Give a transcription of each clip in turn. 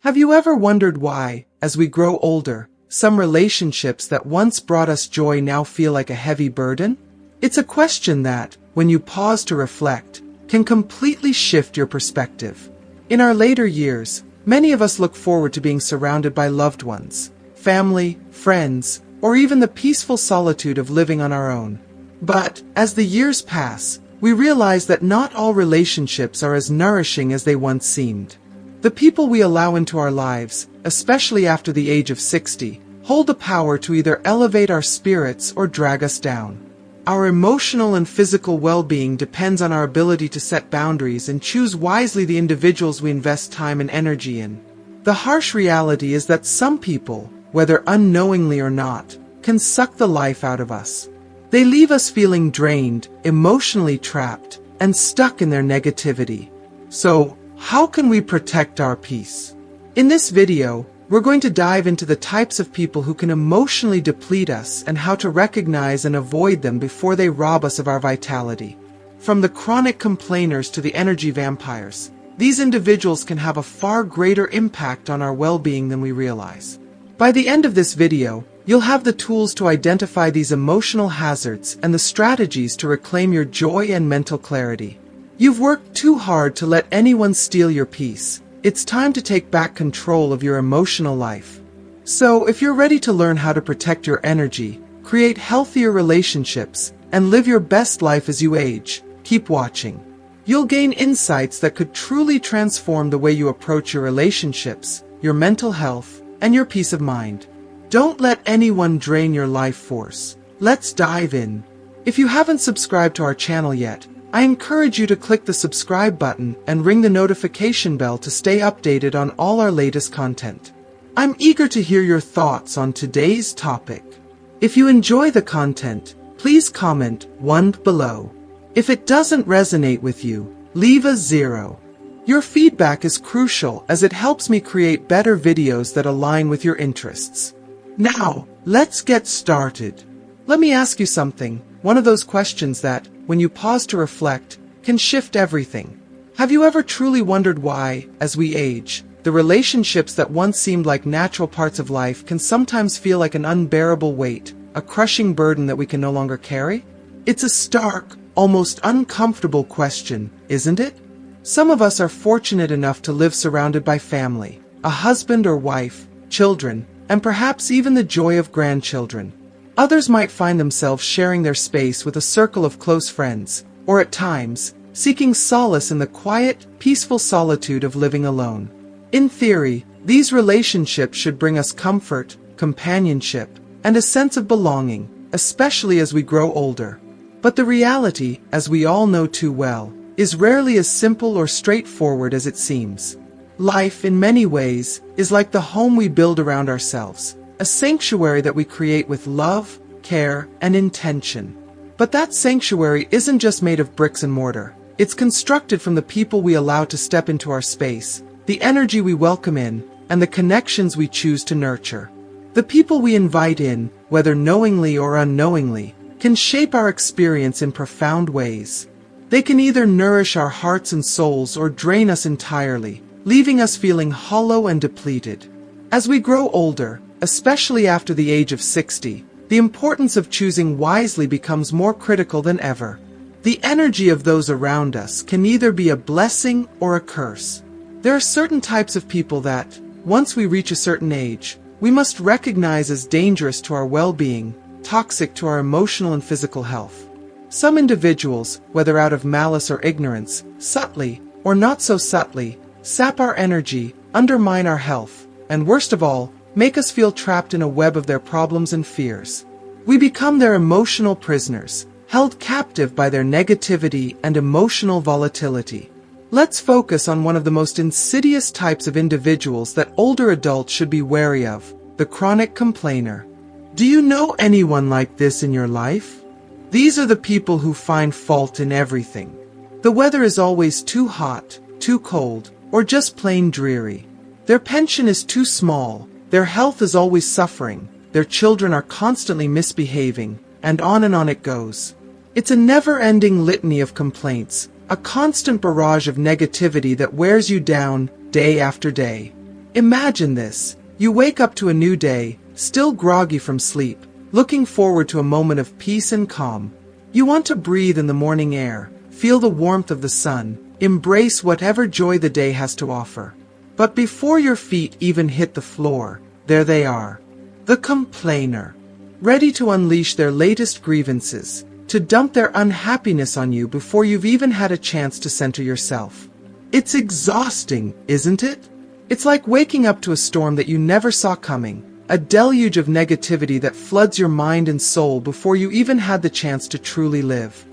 Have you ever wondered why, as we grow older, some relationships that once brought us joy now feel like a heavy burden? It's a question that, when you pause to reflect, can completely shift your perspective. In our later years, many of us look forward to being surrounded by loved ones, family, friends, or even the peaceful solitude of living on our own. But, as the years pass, we realize that not all relationships are as nourishing as they once seemed. The people we allow into our lives, especially after the age of 60, hold the power to either elevate our spirits or drag us down. Our emotional and physical well-being depends on our ability to set boundaries and choose wisely the individuals we invest time and energy in. The harsh reality is that some people, whether unknowingly or not, can suck the life out of us. They leave us feeling drained, emotionally trapped, and stuck in their negativity. So, how can we protect our peace? In this video, we're going to dive into the types of people who can emotionally deplete us and how to recognize and avoid them before they rob us of our vitality. From the chronic complainers to the energy vampires, these individuals can have a far greater impact on our well-being than we realize. By the end of this video, you'll have the tools to identify these emotional hazards and the strategies to reclaim your joy and mental clarity. You've worked too hard to let anyone steal your peace. It's time to take back control of your emotional life. So, if you're ready to learn how to protect your energy, create healthier relationships, and live your best life as you age, keep watching. You'll gain insights that could truly transform the way you approach your relationships, your mental health, and your peace of mind. Don't let anyone drain your life force. Let's dive in. If you haven't subscribed to our channel yet, I encourage you to click the subscribe button and ring the notification bell to stay updated on all our latest content. I'm eager to hear your thoughts on today's topic. If you enjoy the content, please comment 1 below. If it doesn't resonate with you, leave a 0. Your feedback is crucial as it helps me create better videos that align with your interests. Now, let's get started. Let me ask you something, one of those questions that, when you pause to reflect, can shift everything. Have you ever truly wondered why, as we age, the relationships that once seemed like natural parts of life can sometimes feel like an unbearable weight, a crushing burden that we can no longer carry? It's a stark, almost uncomfortable question, isn't it? Some of us are fortunate enough to live surrounded by family, a husband or wife, children, and perhaps even the joy of grandchildren. Others might find themselves sharing their space with a circle of close friends, or at times, seeking solace in the quiet, peaceful solitude of living alone. In theory, these relationships should bring us comfort, companionship, and a sense of belonging, especially as we grow older. But the reality, as we all know too well, is rarely as simple or straightforward as it seems. Life, in many ways, is like the home we build around ourselves, a sanctuary that we create with love, care, and intention. But that sanctuary isn't just made of bricks and mortar. It's constructed from the people we allow to step into our space, the energy we welcome in, and the connections we choose to nurture. The people we invite in, whether knowingly or unknowingly, can shape our experience in profound ways. They can either nourish our hearts and souls or drain us entirely, leaving us feeling hollow and depleted. As we grow older, especially after the age of 60, the importance of choosing wisely becomes more critical than ever. The energy of those around us can either be a blessing or a curse. There are certain types of people that, once we reach a certain age, we must recognize as dangerous to our well-being, toxic to our emotional and physical health. Some individuals, whether out of malice or ignorance, subtly, or not so subtly, sap our energy, undermine our health, and worst of all, make us feel trapped in a web of their problems and fears. We become their emotional prisoners, held captive by their negativity and emotional volatility. Let's focus on one of the most insidious types of individuals that older adults should be wary of, the chronic complainer. Do you know anyone like this in your life? These are the people who find fault in everything. The weather is always too hot, too cold, or just plain dreary. Their pension is too small. Their health is always suffering, their children are constantly misbehaving, and on it goes. It's a never-ending litany of complaints, a constant barrage of negativity that wears you down day after day. Imagine this. You wake up to a new day, still groggy from sleep, looking forward to a moment of peace and calm. You want to breathe in the morning air, feel the warmth of the sun, embrace whatever joy the day has to offer. But before your feet even hit the floor, there they are. The complainer. Ready to unleash their latest grievances, to dump their unhappiness on you before you've even had a chance to center yourself. It's exhausting, isn't it? It's like waking up to a storm that you never saw coming, a deluge of negativity that floods your mind and soul before you even had the chance to truly live.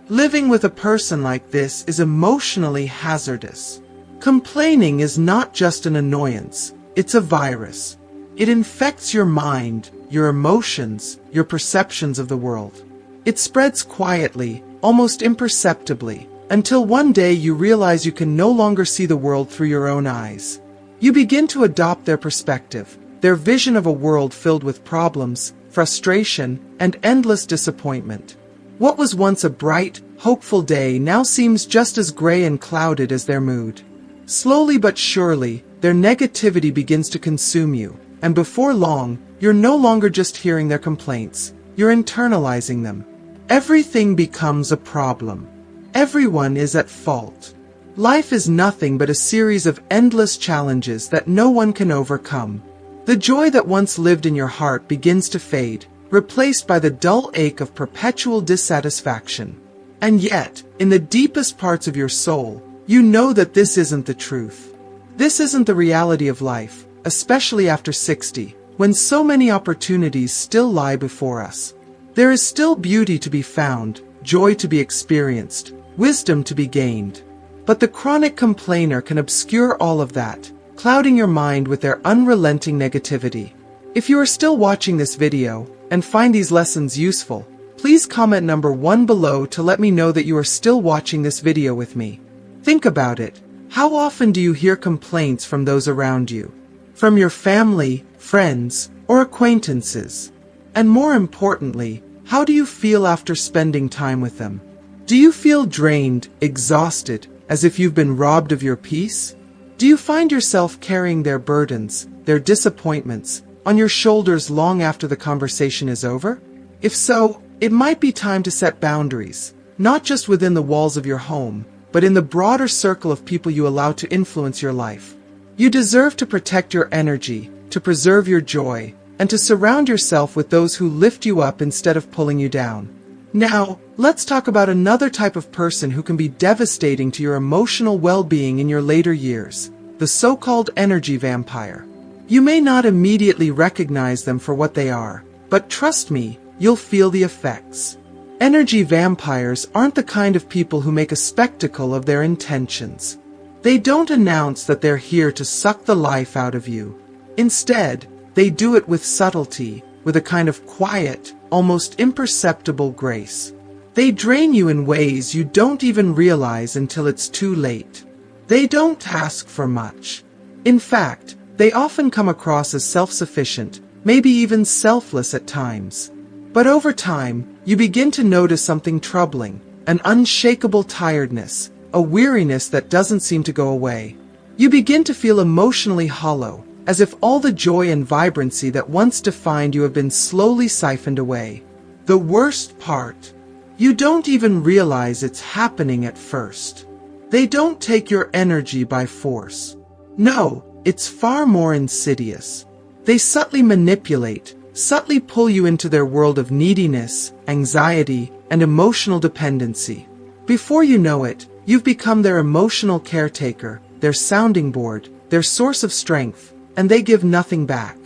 Living with a person like this is emotionally hazardous. Complaining is not just an annoyance, it's a virus. It infects your mind, your emotions, your perceptions of the world. It spreads quietly, almost imperceptibly, until one day you realize you can no longer see the world through your own eyes. You begin to adopt their perspective, their vision of a world filled with problems, frustration, and endless disappointment. What was once a bright, hopeful day now seems just as gray and clouded as their mood. Slowly but surely, their negativity begins to consume you, and before long, you're no longer just hearing their complaints, you're internalizing them. Everything becomes a problem. Everyone is at fault. Life is nothing but a series of endless challenges that no one can overcome. The joy that once lived in your heart begins to fade, replaced by the dull ache of perpetual dissatisfaction. And yet, in the deepest parts of your soul, you know that this isn't the truth. This isn't the reality of life, especially after 60, when so many opportunities still lie before us. There is still beauty to be found, joy to be experienced, wisdom to be gained. But the chronic complainer can obscure all of that, clouding your mind with their unrelenting negativity. If you are still watching this video and find these lessons useful, please comment number 1 below to let me know that you are still watching this video with me. Think about it. How often do you hear complaints from those around you? From your family, friends, or acquaintances? And more importantly, how do you feel after spending time with them? Do you feel drained, exhausted, as if you've been robbed of your peace? Do you find yourself carrying their burdens, their disappointments, on your shoulders long after the conversation is over? If so, it might be time to set boundaries, not just within the walls of your home, but in the broader circle of people you allow to influence your life. You deserve to protect your energy, to preserve your joy, and to surround yourself with those who lift you up instead of pulling you down. Now, let's talk about another type of person who can be devastating to your emotional well-being in your later years, the so-called energy vampire. You may not immediately recognize them for what they are, but trust me, you'll feel the effects. Energy vampires aren't the kind of people who make a spectacle of their intentions. They don't announce that they're here to suck the life out of you. Instead, they do it with subtlety, with a kind of quiet, almost imperceptible grace. They drain you in ways you don't even realize until it's too late. They don't ask for much. In fact, they often come across as self-sufficient, maybe even selfless at times. But over time, you begin to notice something troubling, an unshakable tiredness, a weariness that doesn't seem to go away. You begin to feel emotionally hollow, as if all the joy and vibrancy that once defined you have been slowly siphoned away. The worst part, you don't even realize it's happening at first. They don't take your energy by force. No, it's far more insidious. They subtly manipulate, subtly pull you into their world of neediness, anxiety, and emotional dependency. Before you know it, you've become their emotional caretaker, their sounding board, their source of strength, and they give nothing back.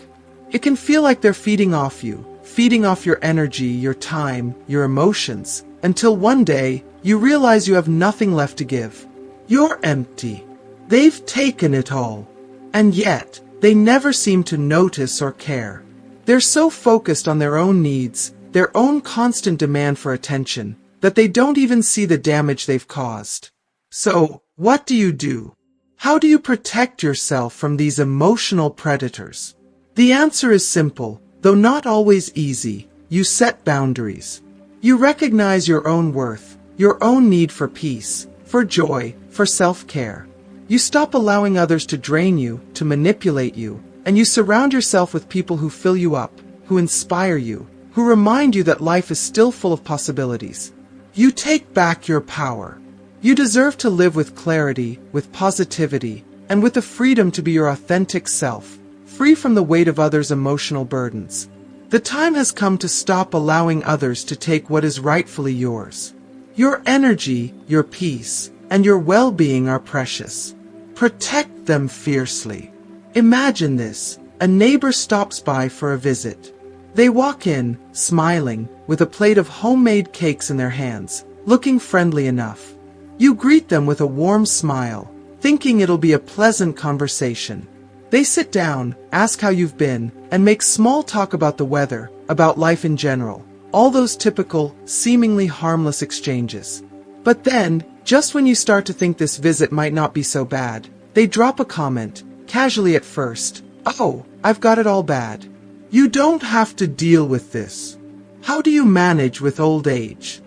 It can feel like they're feeding off you, feeding off your energy, your time, your emotions, until one day, you realize you have nothing left to give. You're empty. They've taken it all. And yet, they never seem to notice or care. They're so focused on their own needs, their own constant demand for attention, that they don't even see the damage they've caused. So, what do? How do you protect yourself from these emotional predators? The answer is simple, though not always easy. You set boundaries. You recognize your own worth, your own need for peace, for joy, for self-care. You stop allowing others to drain you, to manipulate you, and you surround yourself with people who fill you up, who inspire you, who remind you that life is still full of possibilities. You take back your power. You deserve to live with clarity, with positivity, and with the freedom to be your authentic self, free from the weight of others' emotional burdens. The time has come to stop allowing others to take what is rightfully yours. Your energy, your peace, and your well-being are precious. Protect them fiercely. Imagine this. A neighbor stops by for a visit. They walk in, smiling, with a plate of homemade cakes in their hands, looking friendly enough. You greet them with a warm smile, thinking it'll be a pleasant conversation. They sit down, ask how you've been, and make small talk about the weather, about life in general. All those typical, seemingly harmless exchanges. But then, just when you start to think this visit might not be so bad, they drop a comment, casually at first. "Oh, I've got it all bad. You don't have to deal with this. How do you manage with old age?"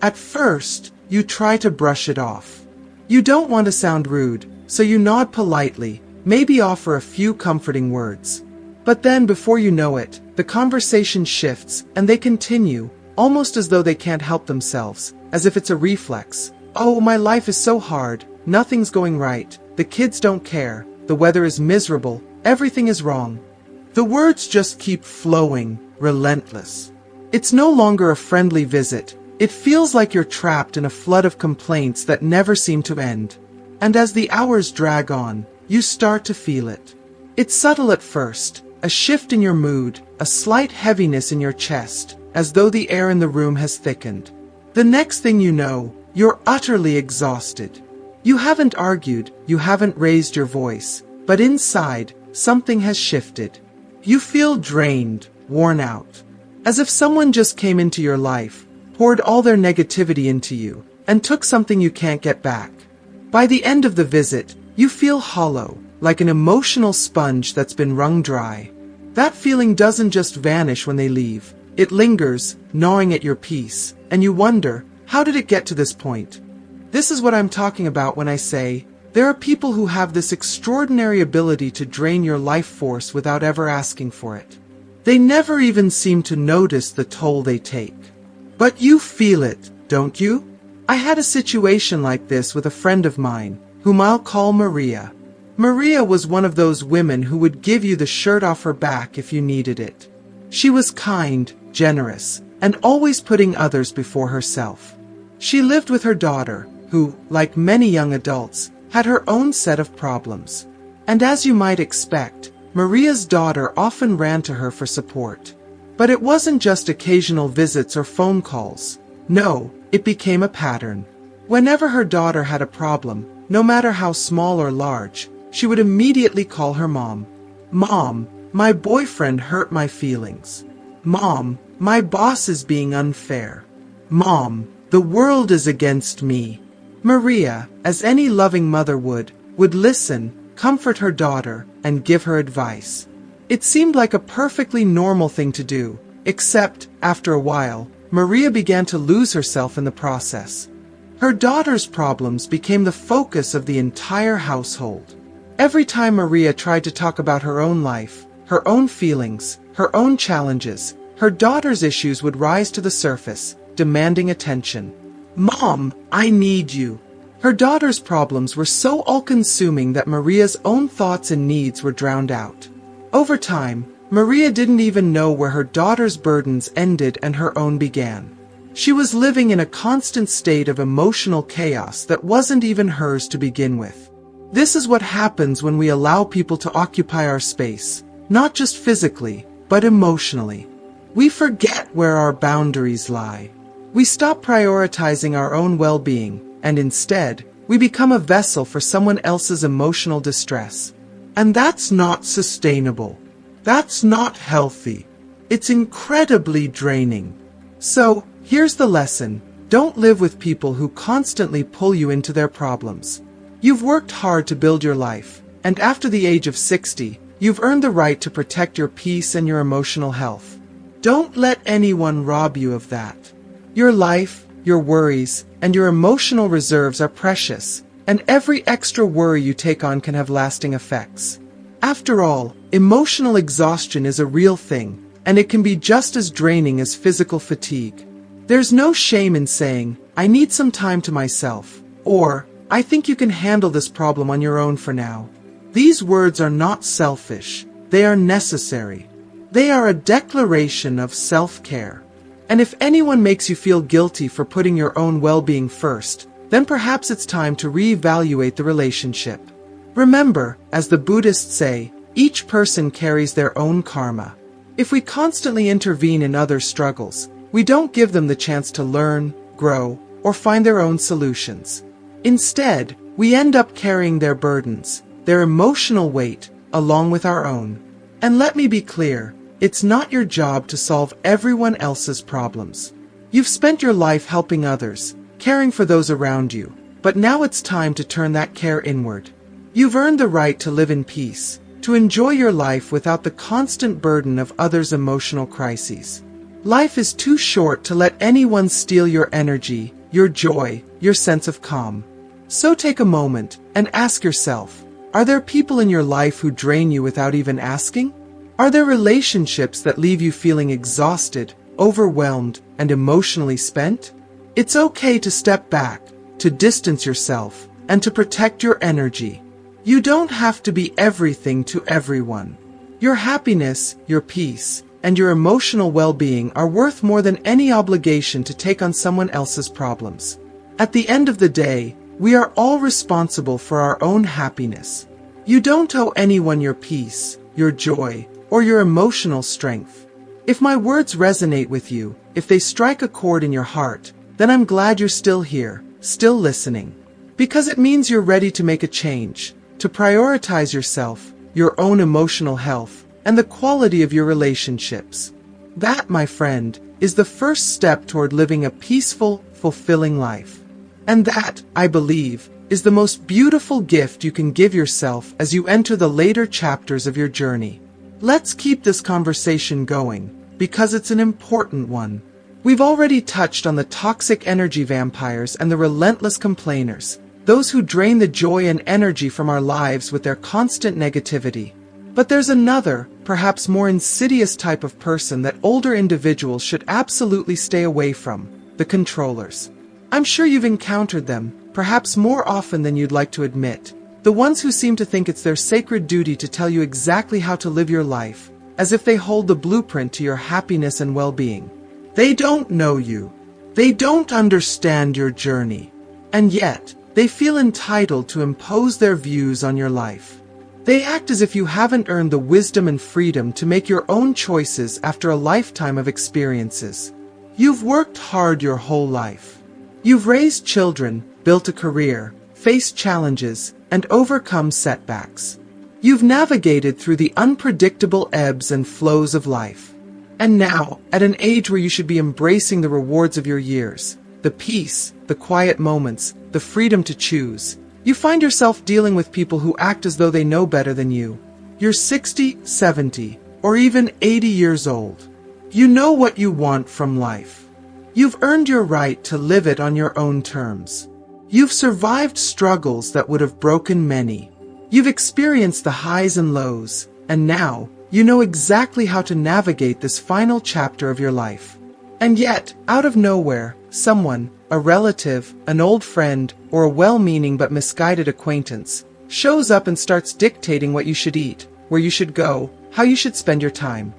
At first, you try to brush it off. You don't want to sound rude, so you nod politely, maybe offer a few comforting words. But then before you know it, the conversation shifts, and they continue, almost as though they can't help themselves, as if it's a reflex. "Oh, my life is so hard, nothing's going right, the kids don't care, the weather is miserable, everything is wrong." The words just keep flowing, relentless. It's no longer a friendly visit. It feels like you're trapped in a flood of complaints that never seem to end. And as the hours drag on, you start to feel it. It's subtle at first, a shift in your mood, a slight heaviness in your chest, as though the air in the room has thickened. The next thing you know, you're utterly exhausted. You haven't argued, you haven't raised your voice, but inside, something has shifted. You feel drained, worn out. As if someone just came into your life, poured all their negativity into you, and took something you can't get back. By the end of the visit, you feel hollow, like an emotional sponge that's been wrung dry. That feeling doesn't just vanish when they leave. It lingers, gnawing at your peace, and you wonder, how did it get to this point? This is what I'm talking about when I say, there are people who have this extraordinary ability to drain your life force without ever asking for it. They never even seem to notice the toll they take. But you feel it, don't you? I had a situation like this with a friend of mine, whom I'll call Maria. Maria was one of those women who would give you the shirt off her back if you needed it. She was kind, generous, and always putting others before herself. She lived with her daughter, who, like many young adults, had her own set of problems. And as you might expect, Maria's daughter often ran to her for support. But it wasn't just occasional visits or phone calls. No, it became a pattern. Whenever her daughter had a problem, no matter how small or large, she would immediately call her mom. "Mom, my boyfriend hurt my feelings. Mom, my boss is being unfair. Mom, the world is against me." Maria, as any loving mother would listen, comfort her daughter, and give her advice. It seemed like a perfectly normal thing to do, except, after a while, Maria began to lose herself in the process. Her daughter's problems became the focus of the entire household. Every time Maria tried to talk about her own life, her own feelings, her own challenges, her daughter's issues would rise to the surface, demanding attention. "Mom, I need you." Her daughter's problems were so all-consuming that Maria's own thoughts and needs were drowned out. Over time, Maria didn't even know where her daughter's burdens ended and her own began. She was living in a constant state of emotional chaos that wasn't even hers to begin with. This is what happens when we allow people to occupy our space, not just physically, but emotionally. We forget where our boundaries lie. We stop prioritizing our own well-being, and instead, we become a vessel for someone else's emotional distress. And that's not sustainable. That's not healthy. It's incredibly draining. So, here's the lesson. Don't live with people who constantly pull you into their problems. You've worked hard to build your life, and after the age of 60, you've earned the right to protect your peace and your emotional health. Don't let anyone rob you of that. Your life, your worries, and your emotional reserves are precious, and every extra worry you take on can have lasting effects. After all, emotional exhaustion is a real thing, and it can be just as draining as physical fatigue. There's no shame in saying, "I need some time to myself," or, "I think you can handle this problem on your own for now." These words are not selfish, they are necessary. They are a declaration of self-care. And if anyone makes you feel guilty for putting your own well-being first, then perhaps it's time to reevaluate the relationship. Remember, as the Buddhists say, each person carries their own karma. If we constantly intervene in others' struggles, we don't give them the chance to learn, grow, or find their own solutions. Instead, we end up carrying their burdens, their emotional weight, along with our own. And let me be clear, it's not your job to solve everyone else's problems. You've spent your life helping others, caring for those around you, but now it's time to turn that care inward. You've earned the right to live in peace, to enjoy your life without the constant burden of others' emotional crises. Life is too short to let anyone steal your energy, your joy, your sense of calm. So take a moment and ask yourself, are there people in your life who drain you without even asking? Are there relationships that leave you feeling exhausted, overwhelmed, and emotionally spent? It's okay to step back, to distance yourself, and to protect your energy. You don't have to be everything to everyone. Your happiness, your peace, and your emotional well-being are worth more than any obligation to take on someone else's problems. At the end of the day, we are all responsible for our own happiness. You don't owe anyone your peace, your joy, or your emotional strength. If my words resonate with you, if they strike a chord in your heart, then I'm glad you're still here, still listening. Because it means you're ready to make a change, to prioritize yourself, your own emotional health, and the quality of your relationships. That, my friend, is the first step toward living a peaceful, fulfilling life. And that, I believe, is the most beautiful gift you can give yourself as you enter the later chapters of your journey. Let's keep this conversation going, because it's an important one. We've already touched on the toxic energy vampires and the relentless complainers, those who drain the joy and energy from our lives with their constant negativity. But there's another, perhaps more insidious type of person that older individuals should absolutely stay away from, the controllers. I'm sure you've encountered them, perhaps more often than you'd like to admit. The ones who seem to think it's their sacred duty to tell you exactly how to live your life, as if they hold the blueprint to your happiness and well-being. They don't know you. They don't understand your journey. And yet, they feel entitled to impose their views on your life. They act as if you haven't earned the wisdom and freedom to make your own choices after a lifetime of experiences. You've worked hard your whole life. You've raised children, built a career, faced challenges, and overcome setbacks. You've navigated through the unpredictable ebbs and flows of life. And now, at an age where you should be embracing the rewards of your years, the peace, the quiet moments, the freedom to choose, you find yourself dealing with people who act as though they know better than you. You're 60, 70, or even 80 years old. You know what you want from life. You've earned your right to live it on your own terms. You've survived struggles that would have broken many. You've experienced the highs and lows, and now, you know exactly how to navigate this final chapter of your life. And yet, out of nowhere, someone, a relative, an old friend, or a well-meaning but misguided acquaintance, shows up and starts dictating what you should eat, where you should go, how you should spend your time.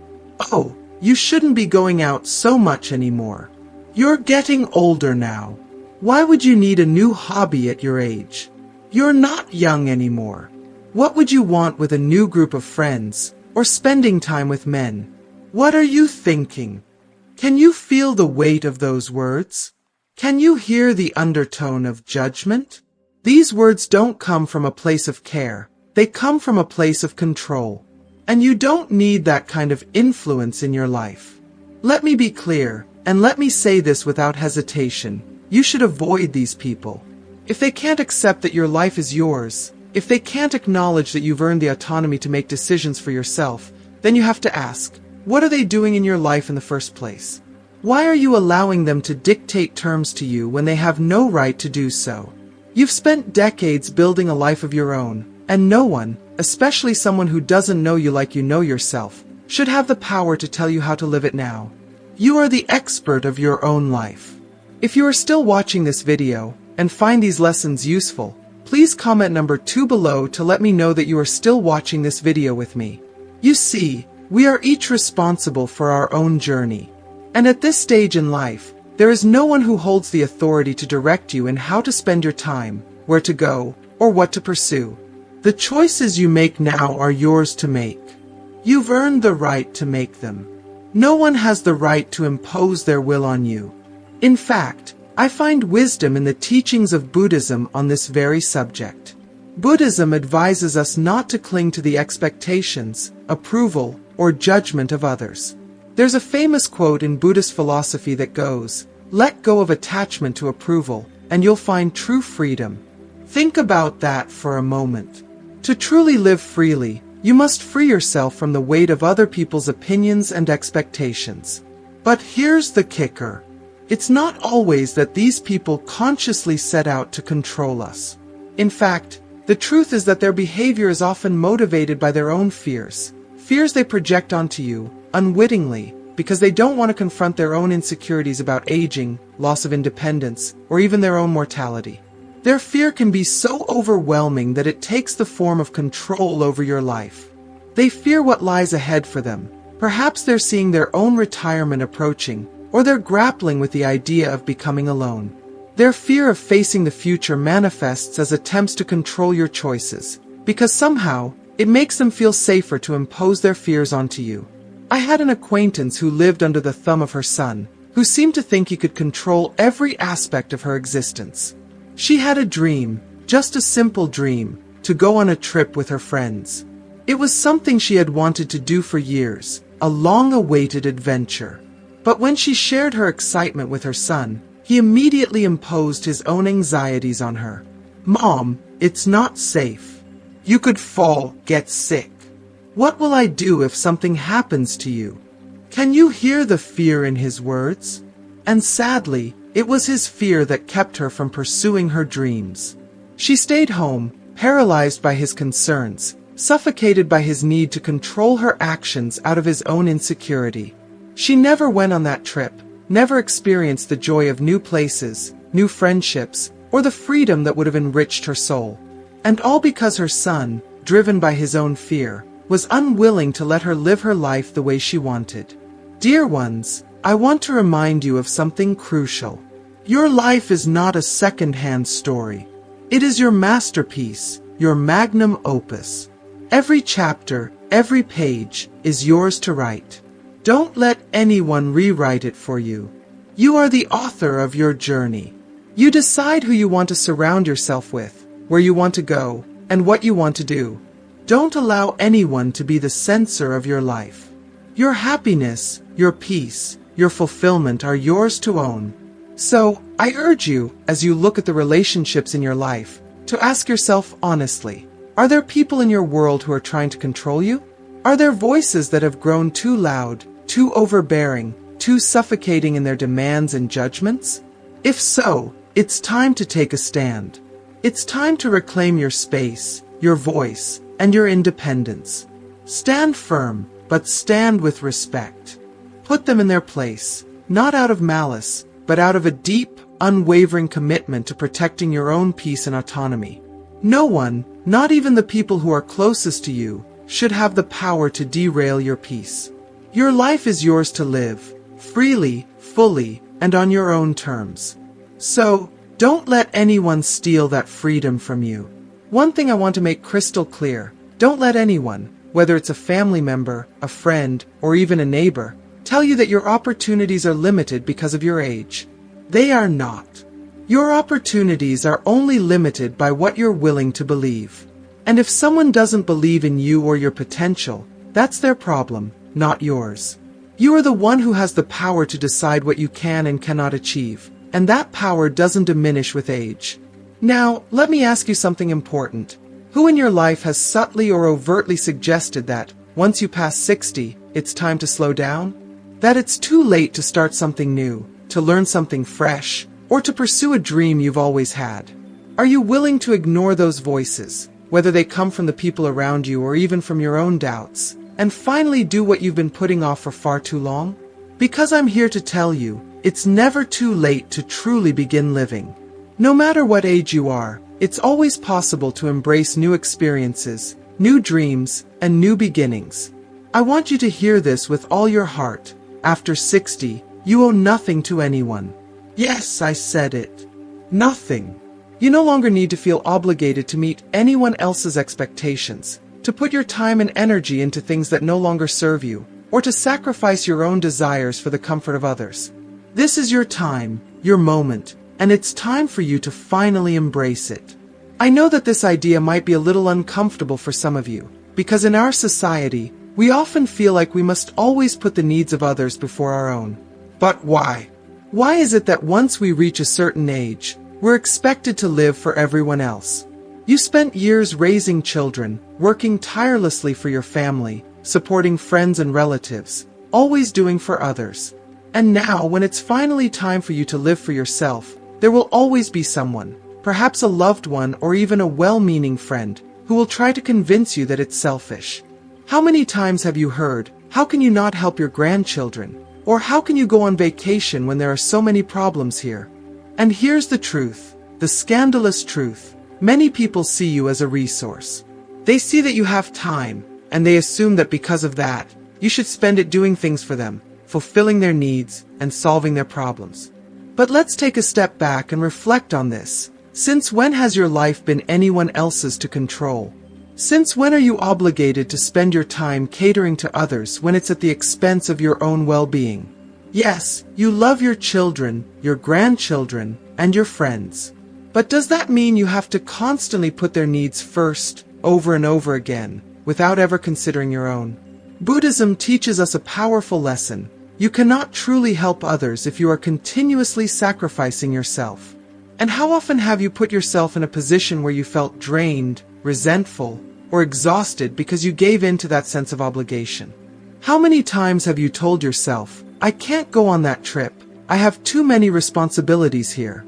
Oh, you shouldn't be going out so much anymore. You're getting older now. Why would you need a new hobby at your age? You're not young anymore. What would you want with a new group of friends, or spending time with men? What are you thinking? Can you feel the weight of those words? Can you hear the undertone of judgment? These words don't come from a place of care. They come from a place of control. And you don't need that kind of influence in your life. Let me be clear, and let me say this without hesitation. You should avoid these people. If they can't accept that your life is yours, if they can't acknowledge that you've earned the autonomy to make decisions for yourself, then you have to ask, what are they doing in your life in the first place? Why are you allowing them to dictate terms to you when they have no right to do so? You've spent decades building a life of your own, and no one, especially someone who doesn't know you like you know yourself, should have the power to tell you how to live it now. You are the expert of your own life. If you are still watching this video and find these lessons useful, please comment number 2 below to let me know that you are still watching this video with me. You see, we are each responsible for our own journey. And at this stage in life, there is no one who holds the authority to direct you in how to spend your time, where to go, or what to pursue. The choices you make now are yours to make. You've earned the right to make them. No one has the right to impose their will on you. In fact, I find wisdom in the teachings of Buddhism on this very subject. Buddhism advises us not to cling to the expectations, approval, or judgment of others. There's a famous quote in Buddhist philosophy that goes, "Let go of attachment to approval, and you'll find true freedom." Think about that for a moment. To truly live freely, you must free yourself from the weight of other people's opinions and expectations. But here's the kicker. It's not always that these people consciously set out to control us. In fact, the truth is that their behavior is often motivated by their own fears. Fears they project onto you, unwittingly, because they don't want to confront their own insecurities about aging, loss of independence, or even their own mortality. Their fear can be so overwhelming that it takes the form of control over your life. They fear what lies ahead for them. Perhaps they're seeing their own retirement approaching, or they're grappling with the idea of becoming alone. Their fear of facing the future manifests as attempts to control your choices, because somehow, it makes them feel safer to impose their fears onto you. I had an acquaintance who lived under the thumb of her son, who seemed to think he could control every aspect of her existence. She had a dream, just a simple dream, to go on a trip with her friends. It was something she had wanted to do for years, a long-awaited adventure. But when she shared her excitement with her son, he immediately imposed his own anxieties on her. "Mom, it's not safe. You could fall, get sick. What will I do if something happens to you?" Can you hear the fear in his words? And sadly, it was his fear that kept her from pursuing her dreams. She stayed home, paralyzed by his concerns, suffocated by his need to control her actions out of his own insecurity. She never went on that trip, never experienced the joy of new places, new friendships, or the freedom that would have enriched her soul. And all because her son, driven by his own fear, was unwilling to let her live her life the way she wanted. Dear ones, I want to remind you of something crucial. Your life is not a second-hand story. It is your masterpiece, your magnum opus. Every chapter, every page, is yours to write. Don't let anyone rewrite it for you. You are the author of your journey. You decide who you want to surround yourself with, where you want to go, and what you want to do. Don't allow anyone to be the censor of your life. Your happiness, your peace, your fulfillment are yours to own. So, I urge you, as you look at the relationships in your life, to ask yourself honestly, are there people in your world who are trying to control you? Are there voices that have grown too loud, too overbearing, too suffocating in their demands and judgments? If so, it's time to take a stand. It's time to reclaim your space, your voice, and your independence. Stand firm, but stand with respect. Put them in their place, not out of malice, but out of a deep, unwavering commitment to protecting your own peace and autonomy. No one, not even the people who are closest to you, should have the power to derail your peace. Your life is yours to live, freely, fully, and on your own terms. So, don't let anyone steal that freedom from you. One thing I want to make crystal clear, don't let anyone, whether it's a family member, a friend, or even a neighbor, tell you that your opportunities are limited because of your age. They are not. Your opportunities are only limited by what you're willing to believe. And if someone doesn't believe in you or your potential, that's their problem, not yours. You are the one who has the power to decide what you can and cannot achieve, and that power doesn't diminish with age. Now, let me ask you something important. Who in your life has subtly or overtly suggested that, once you pass 60, it's time to slow down? That it's too late to start something new, to learn something fresh, or to pursue a dream you've always had? Are you willing to ignore those voices, whether they come from the people around you or even from your own doubts, and finally do what you've been putting off for far too long? Because I'm here to tell you, it's never too late to truly begin living. No matter what age you are, it's always possible to embrace new experiences, new dreams, and new beginnings. I want you to hear this with all your heart. After 60, you owe nothing to anyone. Yes, I said it. Nothing. You no longer need to feel obligated to meet anyone else's expectations, to put your time and energy into things that no longer serve you, or to sacrifice your own desires for the comfort of others. This is your time, your moment, and it's time for you to finally embrace it. I know that this idea might be a little uncomfortable for some of you, because in our society, we often feel like we must always put the needs of others before our own. But why? Why is it that once we reach a certain age, we're expected to live for everyone else? You spent years raising children, working tirelessly for your family, supporting friends and relatives, always doing for others. And now, when it's finally time for you to live for yourself, there will always be someone, perhaps a loved one or even a well-meaning friend, who will try to convince you that it's selfish. How many times have you heard, "How can you not help your grandchildren?" Or "How can you go on vacation when there are so many problems here?" And here's the truth, the scandalous truth. Many people see you as a resource. They see that you have time, and they assume that because of that, you should spend it doing things for them, fulfilling their needs, and solving their problems. But let's take a step back and reflect on this. Since when has your life been anyone else's to control? Since when are you obligated to spend your time catering to others when it's at the expense of your own well-being? Yes, you love your children, your grandchildren, and your friends. But does that mean you have to constantly put their needs first, over and over again, without ever considering your own? Buddhism teaches us a powerful lesson. You cannot truly help others if you are continuously sacrificing yourself. And how often have you put yourself in a position where you felt drained, resentful, or exhausted because you gave in to that sense of obligation? How many times have you told yourself, "I can't go on that trip. I have too many responsibilities here"?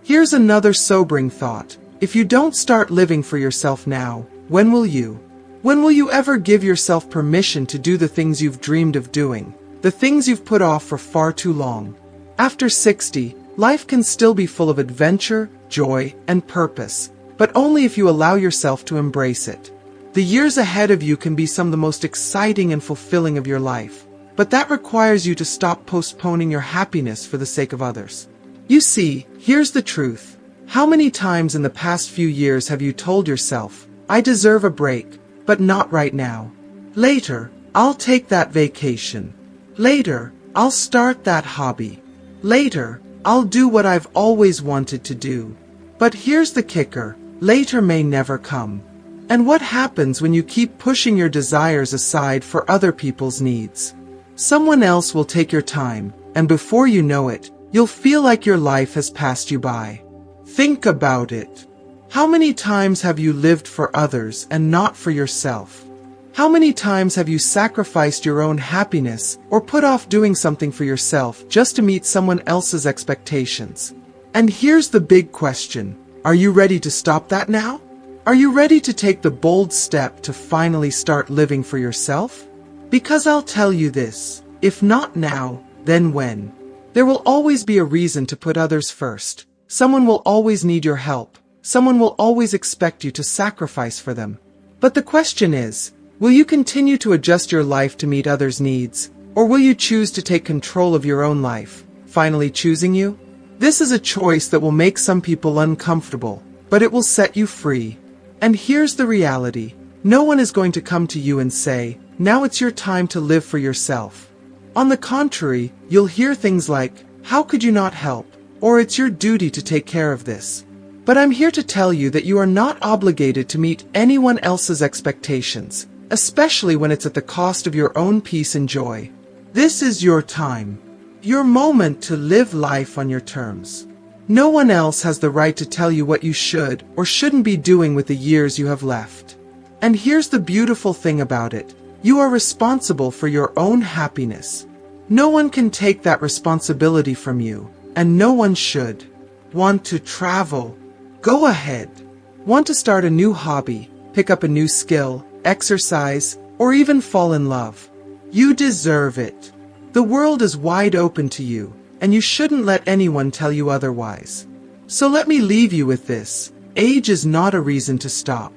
Here's another sobering thought. If you don't start living for yourself now, when will you? When will you ever give yourself permission to do the things you've dreamed of doing, the things you've put off for far too long? After 60, life can still be full of adventure, joy, and purpose, but only if you allow yourself to embrace it. The years ahead of you can be some of the most exciting and fulfilling of your life, but that requires you to stop postponing your happiness for the sake of others. You see, here's the truth. How many times in the past few years have you told yourself, "I deserve a break, but not right now. Later, I'll take that vacation. Later, I'll start that hobby. Later, I'll do what I've always wanted to do"? But here's the kicker. Later may never come. And what happens when you keep pushing your desires aside for other people's needs? Someone else will take your time, and before you know it, you'll feel like your life has passed you by. Think about it. How many times have you lived for others and not for yourself? How many times have you sacrificed your own happiness or put off doing something for yourself just to meet someone else's expectations? And here's the big question. Are you ready to stop that now? Are you ready to take the bold step to finally start living for yourself? Because I'll tell you this, if not now, then when? There will always be a reason to put others first. Someone will always need your help. Someone will always expect you to sacrifice for them. But the question is, will you continue to adjust your life to meet others' needs? Or will you choose to take control of your own life, finally choosing you? This is a choice that will make some people uncomfortable, but it will set you free. And here's the reality. No one is going to come to you and say, "Now it's your time to live for yourself." On the contrary, you'll hear things like, "How could you not help?" Or "It's your duty to take care of this." But I'm here to tell you that you are not obligated to meet anyone else's expectations, especially when it's at the cost of your own peace and joy. This is your time. Your moment to live life on your terms. No one else has the right to tell you what you should or shouldn't be doing with the years you have left. And here's the beautiful thing about it. You are responsible for your own happiness. No one can take that responsibility from you, and no one should. Want to travel? Go ahead. Want to start a new hobby, pick up a new skill, exercise, or even fall in love? You deserve it. The world is wide open to you, and you shouldn't let anyone tell you otherwise. So let me leave you with this. Age is not a reason to stop.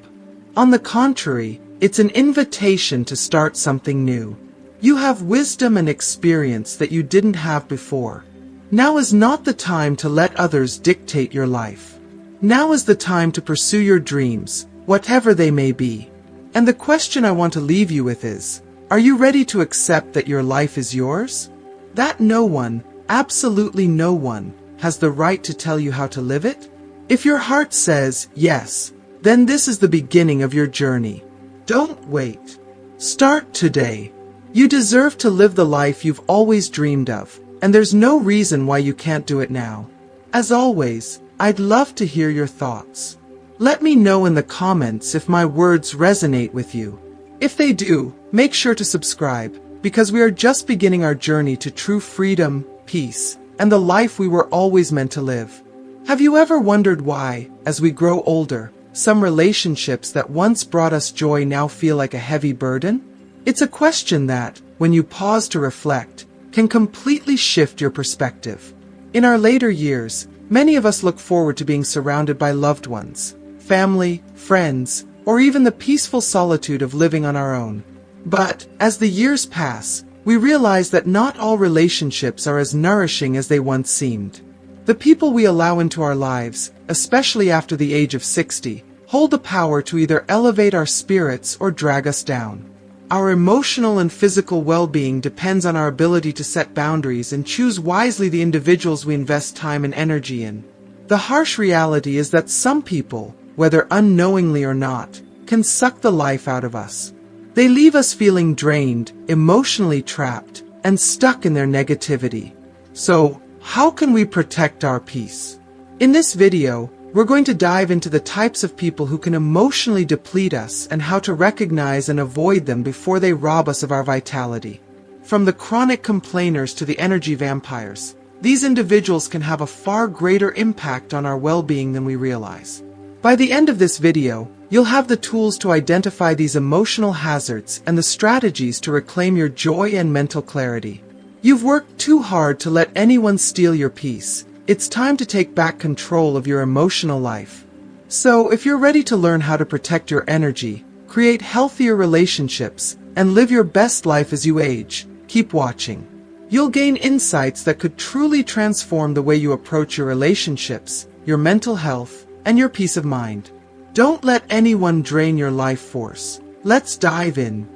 On the contrary, it's an invitation to start something new. You have wisdom and experience that you didn't have before. Now is not the time to let others dictate your life. Now is the time to pursue your dreams, whatever they may be. And the question I want to leave you with is, are you ready to accept that your life is yours? That no one, absolutely no one, has the right to tell you how to live it? If your heart says yes, then this is the beginning of your journey. Don't wait. Start today. You deserve to live the life you've always dreamed of, and there's no reason why you can't do it now. As always, I'd love to hear your thoughts. Let me know in the comments if my words resonate with you. If they do, make sure to subscribe, because we are just beginning our journey to true freedom, peace, and the life we were always meant to live. Have you ever wondered why, as we grow older, some relationships that once brought us joy now feel like a heavy burden? It's a question that, when you pause to reflect, can completely shift your perspective. In our later years, many of us look forward to being surrounded by loved ones, family, friends, or even the peaceful solitude of living on our own. But, as the years pass, we realize that not all relationships are as nourishing as they once seemed. The people we allow into our lives, especially after the age of 60, hold the power to either elevate our spirits or drag us down. Our emotional and physical well-being depends on our ability to set boundaries and choose wisely the individuals we invest time and energy in. The harsh reality is that some people, whether unknowingly or not, can suck the life out of us. They leave us feeling drained, emotionally trapped, and stuck in their negativity. So, how can we protect our peace? In this video, we're going to dive into the types of people who can emotionally deplete us and how to recognize and avoid them before they rob us of our vitality. From the chronic complainers to the energy vampires, these individuals can have a far greater impact on our well-being than we realize. By the end of this video, you'll have the tools to identify these emotional hazards and the strategies to reclaim your joy and mental clarity. You've worked too hard to let anyone steal your peace. It's time to take back control of your emotional life. So, if you're ready to learn how to protect your energy, create healthier relationships, and live your best life as you age, keep watching. You'll gain insights that could truly transform the way you approach your relationships, your mental health, and your peace of mind. Don't let anyone drain your life force. Let's dive in.